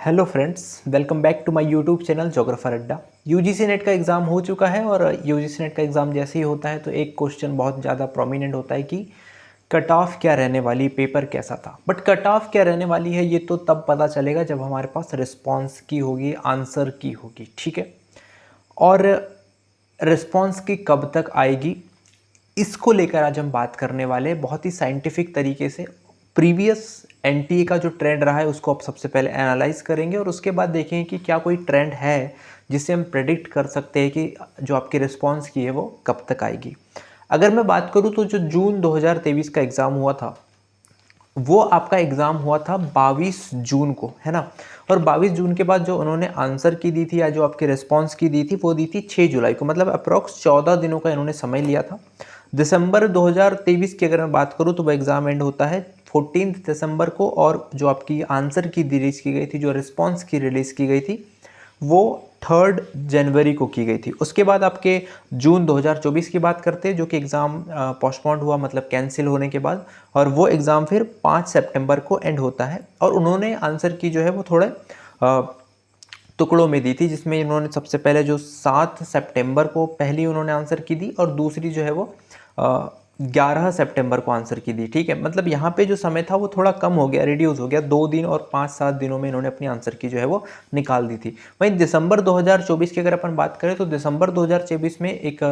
Hello friends, welcome back to my YouTube channel geographer Adda. UGC NET का exam हो चुका है और यूजीसी नेट का एग्ज़ाम जैसे ही होता है तो एक क्वेश्चन बहुत ज़्यादा प्रोमिनेंट होता है कि कट ऑफ क्या रहने वाली, पेपर कैसा था। बट कट ऑफ क्या रहने वाली है ये तो तब पता चलेगा जब हमारे पास रिस्पॉन्स की होगी, आंसर की होगी, ठीक है। और रिस्पॉन्स की कब तक आएगी इसको लेकर आज हम बात करने वाले हैं बहुत ही साइंटिफिक तरीके से। प्रीवियस एनटीए का जो ट्रेंड रहा है उसको आप सबसे पहले एनालाइज करेंगे और उसके बाद देखेंगे कि क्या कोई ट्रेंड है जिससे हम प्रेडिक्ट कर सकते हैं कि जो आपकी रिस्पॉन्स की है वो कब तक आएगी। अगर मैं बात करूं तो जो जून 2023 का एग्ज़ाम हुआ था वो आपका एग्ज़ाम हुआ था 22 जून को, है ना। और 22 जून के बाद जो उन्होंने आंसर की दी थी या जो आपकी रिस्पांस की दी थी वो दी थी 6 जुलाई को, मतलब अप्रॉक्स 14 दिनों का इन्होंने समय लिया था। दिसंबर 2023 की अगर मैं बात करूं तो वो एग्ज़ाम एंड होता है 14 दिसंबर को और जो आपकी आंसर की रिलीज़ की गई थी, जो रिस्पॉन्स की रिलीज़ की गई थी वो 3 जनवरी को की गई थी। उसके बाद आपके जून 2024 की बात करते हैं जो कि एग्ज़ाम पोस्टपोन्ड हुआ, मतलब कैंसिल होने के बाद, और वो एग्ज़ाम फिर 5 सितंबर को एंड होता है। और उन्होंने आंसर की जो है वो थोड़े टुकड़ों में दी थी, जिसमें इन्होंने सबसे पहले जो 7 सितंबर को पहली उन्होंने आंसर की दी और दूसरी जो है वो 11 सितंबर को आंसर की दी, ठीक है। मतलब यहाँ पे जो समय था वो थोड़ा कम हो गया, रिड्यूस हो गया, 2 दिन और 5-7 दिनों में इन्होंने अपनी आंसर की जो है वो निकाल दी थी। वहीं दिसंबर 2024 की अगर अपन बात करें तो दिसंबर 2024 में एक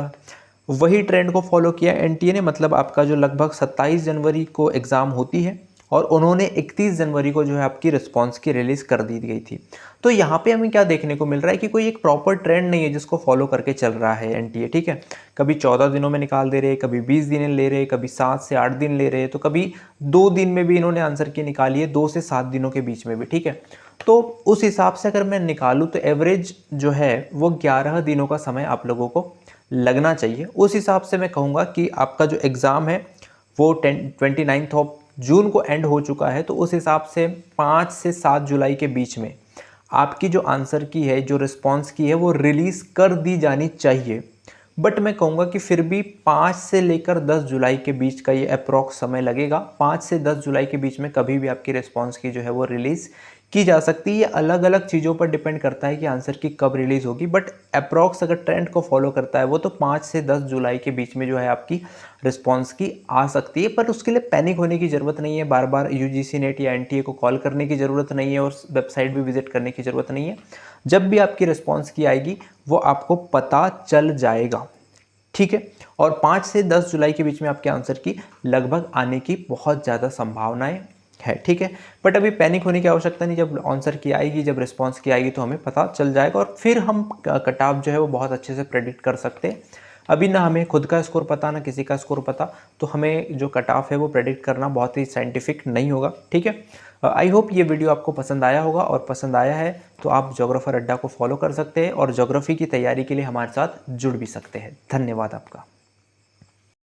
वही ट्रेंड को फॉलो किया एनटीए ने, मतलब आपका जो लगभग 27 जनवरी को एग्ज़ाम होती है और उन्होंने 31 जनवरी को जो है आपकी रिस्पांस की रिलीज़ कर दी गई थी। तो यहाँ पे हमें क्या देखने को मिल रहा है कि कोई एक प्रॉपर ट्रेंड नहीं है जिसको फॉलो करके चल रहा है एनटीए, ठीक है। कभी 14 दिनों में निकाल दे रहे, कभी 20 दिन ले रहे, कभी 7 से 8 दिन ले रहे, तो कभी 2 दिन में भी इन्होंने आंसर की निकाली है, 2 से 7 दिनों के बीच में भी, ठीक है। तो उस हिसाब से अगर मैं निकालूँ तो एवरेज जो है वो 11 दिनों का समय आप लोगों को लगना चाहिए। उस हिसाब से मैं कहूँगा कि आपका जो एग्ज़ाम है वो 29 ऑफ जून को एंड हो चुका है, तो उस हिसाब से 5 से 7 जुलाई के बीच में आपकी जो आंसर की है, जो रिस्पांस की है वो रिलीज़ कर दी जानी चाहिए। बट मैं कहूँगा कि फिर भी 5 से लेकर 10 जुलाई के बीच का ये अप्रॉक्स समय लगेगा। 5 से 10 जुलाई के बीच में कभी भी आपकी रिस्पांस की जो है वो रिलीज़ की जा सकती है। ये अलग अलग चीज़ों पर डिपेंड करता है कि आंसर की कब रिलीज़ होगी, बट अप्रॉक्स अगर ट्रेंड को फॉलो करता है वो तो 5 से 10 जुलाई के बीच में जो है आपकी रिस्पांस की आ सकती है। पर उसके लिए पैनिक होने की ज़रूरत नहीं है, बार बार यूजीसी नेट या एनटीए को कॉल करने की ज़रूरत नहीं है और वेबसाइट भी विजिट करने की ज़रूरत नहीं है। जब भी आपकी रिस्पांस की आएगी वो आपको पता चल जाएगा, ठीक है। और 5 से 10 जुलाई के बीच में आपके आंसर की लगभग आने की बहुत ज़्यादा संभावनाएं है, ठीक है। बट अभी पैनिक होने की आवश्यकता नहीं, जब आंसर की आएगी, जब रिस्पांस की आएगी तो हमें पता चल जाएगा और फिर हम कट ऑफ जो है वो बहुत अच्छे से प्रेडिक्ट कर सकते हैं। अभी ना हमें खुद का स्कोर पता ना किसी का स्कोर पता, तो हमें जो कट ऑफ है वो प्रेडिक्ट करना बहुत ही साइंटिफिक नहीं होगा, ठीक है। आई होप ये वीडियो आपको पसंद आया होगा, और पसंद आया है तो आप जोग्राफर अड्डा को फॉलो कर सकते हैं और जोग्राफी की तैयारी के लिए हमारे साथ जुड़ भी सकते हैं। धन्यवाद आपका।